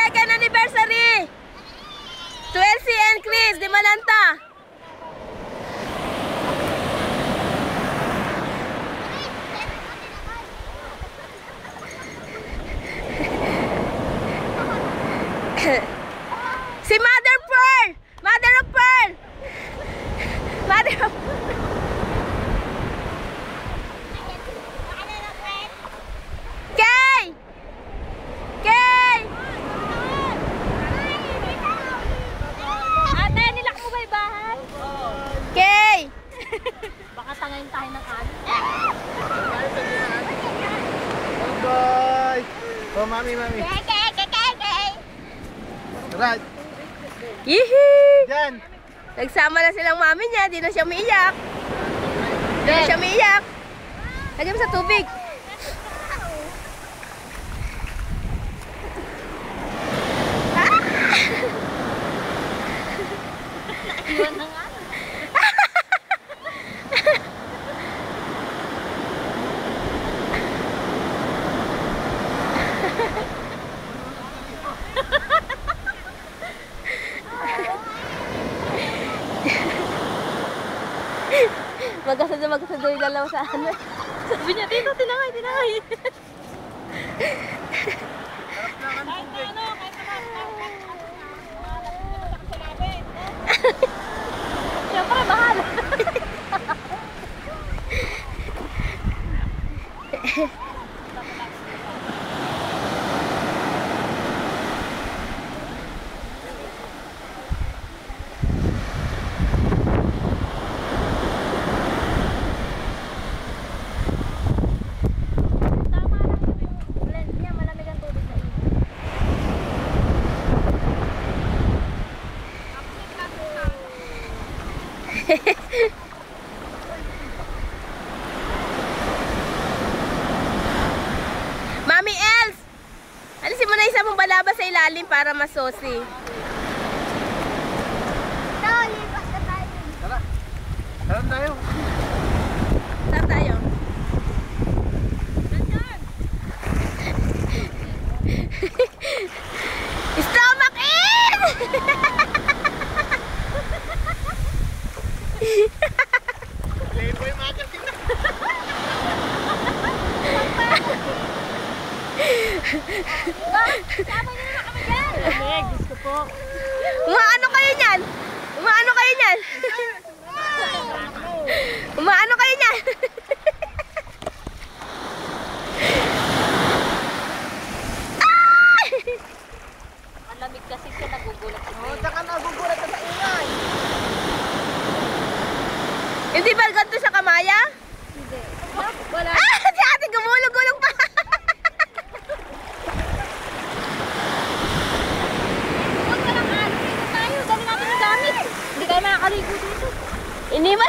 second anniversary to Elsie and Chris Di Malanta. Si Mother Pearl! Mother of Pearl! Mother of Kay! Kay! Ate, nilak mo ba yung bahay? Kay! Baka tangayin tayo ng alis. Bye! Oh, mami. Right. Yehey! Diyan. Nagsama na silang mami niya, di na siya umiiyak. Di na siya umiiyak. Lagyan mo sa tubig. Iwan na nga. Magkasado yung dalawa sa ano. Sabi niya, dito, tinangay. Siyempre, bahala. Mami Els! Alisin mo na isa mong balaba sa ilalim para masosi. Tara. Saan tayo? Saan tayo? Stomach in! Playboy magazine na. Sama niyo na kami dyan. Gusto po. Umaano kayo niyan? Umaano kayo niyan? Umaano kayo niyan? Ang lamig kasi siya, nagugulat ako. Oh, tsaka nagugulat ka sa ingay. Hindi ba ganito sa kamaya? Hindi. Wala. Ah! Si ate gumulong-gulong pa! Huwag ka lang alis. Dito tayo. Dali natin yung gamit. Hindi tayo makakaligo dito. Hindi ba?